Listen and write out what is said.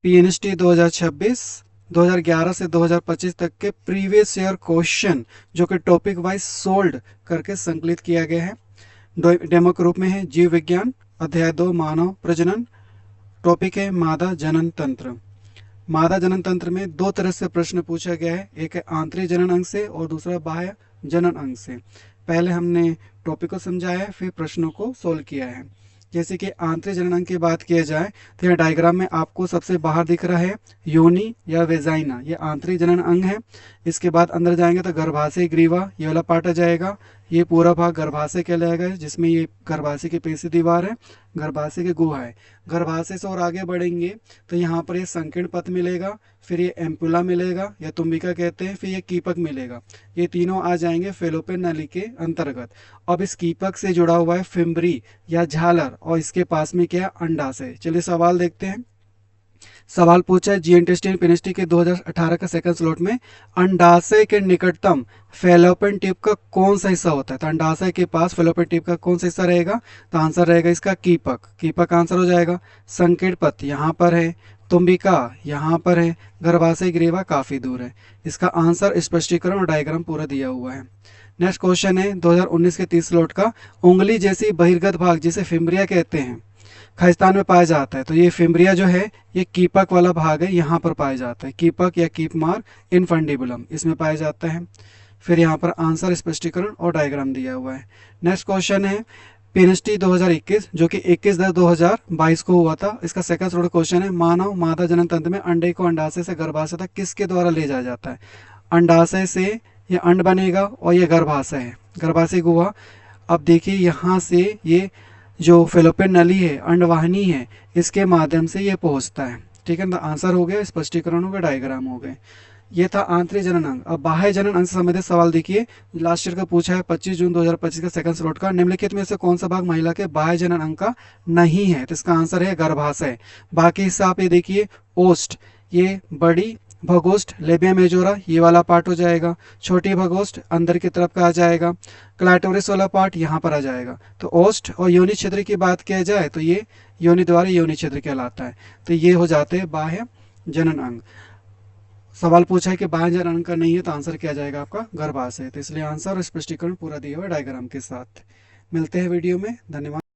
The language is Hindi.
पीएनएसटी 2026 2011 से 2025 तक के प्रीवियस ईयर क्वेश्चन जो कि टॉपिक वाइज सोल्ड करके संकलित किया गया है। डेमो के रूप में है जीव विज्ञान अध्याय 2 मानव प्रजनन। टॉपिक है मादा जनन तंत्र। मादा जनन तंत्र में दो तरह से प्रश्न पूछा गया है, एक है आंतरिक जनन अंग से और दूसरा बाह्य जनन अंग से। पहले हमने टॉपिक को समझाया है, फिर प्रश्नों को सोल्व किया है। जैसे कि आंतरिक जनन अंग की बात किया जाए तो यह डायग्राम में आपको सबसे बाहर दिख रहा है योनि या वेजाइना, ये आंतरिक जनन अंग है। इसके बाद अंदर जाएंगे तो गर्भाशय ग्रीवा ये वाला पार्ट आ जाएगा। ये पूरा भाग गर्भाशय कहलाएगा, जिसमें ये गर्भाशय की पेशी दीवार है, गर्भाशय की गुहा है। गर्भाशय से और आगे बढ़ेंगे तो यहाँ पर ये संकीर्ण पथ मिलेगा, फिर ये एम्पुला मिलेगा या तुम्बिका कहते हैं, फिर ये कीपक मिलेगा। ये तीनों आ जाएंगे फेलोपियन नली के अंतर्गत। अब इस कीपक से जुड़ा हुआ है फिम्बरी या झालर और इसके पास में क्या है अंडाशय। चलिए सवाल देखते हैं। सवाल पूछा है जी इंटेस्टाइन पेनिस्टी के 2018 का सेकंड स्लॉट में अंडाशय के निकटतम फेलोपियन ट्यूब का कौन सा हिस्सा होता है। तो अंडाशय के पास फेलोपियन ट्यूब का कौन सा हिस्सा रहेगा, तो आंसर रहेगा इसका कीपक। कीपक आंसर हो जाएगा। संकीर्ण पथ यहाँ पर है, तुम्बिका यहाँ पर है, गर्भाशय ग्रीवा काफी दूर है। इसका आंसर स्पष्टीकरण और डायग्राम पूरा दिया हुआ है। नेक्स्ट क्वेश्चन है 2019 के 30 स्लॉट का। उंगली जैसी बहिर्गत भाग जिसे फिम्ब्रिया कहते हैं खालिस्तान में पाया जाता है। तो ये फिम्ब्रिया जो है ये कीपक वाला भाग है, यहाँ पर पाया जाता है। कीपक या कीप मार्क इनफंडिबुलम इसमें पाया जाता है। फिर यहाँ पर आंसर स्पष्टीकरण और डायग्राम दिया हुआ है। नेक्स्ट क्वेश्चन है पीएनएसटी 2021 जो कि 21/10/2022 को हुआ था। इसका सेकंड स्लॉट क्वेश्चन है मानव मादा जनन तंत्र में अंडे को अंडाशय से गर्भाशय तक किसके द्वारा ले जाया जाता है। अंडाशय से ये अंड बनेगा और ये गर्भाशय है, गर्भाशय गुहा। अब देखिए यहाँ से ये जो फेलोपियन नली है अंडवाहिनी है, इसके माध्यम से ये पहुंचता है। ठीक है, तो आंसर हो गया, स्पष्टीकरण हो गया, डायग्राम हो गए। ये था आंतरिक जनन अंग। अब बाह्य जनन अंग से संबंधित सवाल देखिए, लास्ट ईयर का पूछा है 25 जून 2025 का सेकंड स्लॉट का। निम्नलिखित में से कौन सा भाग महिला के बाह्य जनन अंग का नहीं है, तो इसका आंसर है गर्भाशय। बाकी हिस्सा आप ये देखिए ओस्ट, ये बड़ी भगोष्ठ लेबिया मेजोरा ये वाला पार्ट हो जाएगा, छोटी भगोष्ठ अंदर की तरफ का आ जाएगा, क्लाइटोरिस वाला पार्ट यहाँ पर आ जाएगा। तो ओस्ट और योनि क्षेत्र की बात किया जाए तो ये योनि द्वारा योनि क्षेत्र कहलाता है। तो ये हो जाते हैं बाह्य जनन अंग। सवाल पूछा है कि बाह्य जनन अंग का नहीं है तो आंसर क्या जाएगा आपका गर्भाशय। तो इसलिए आंसर और स्पष्टीकरण पूरा दिया हुआ डायग्राम के साथ। मिलते हैं वीडियो में, धन्यवाद।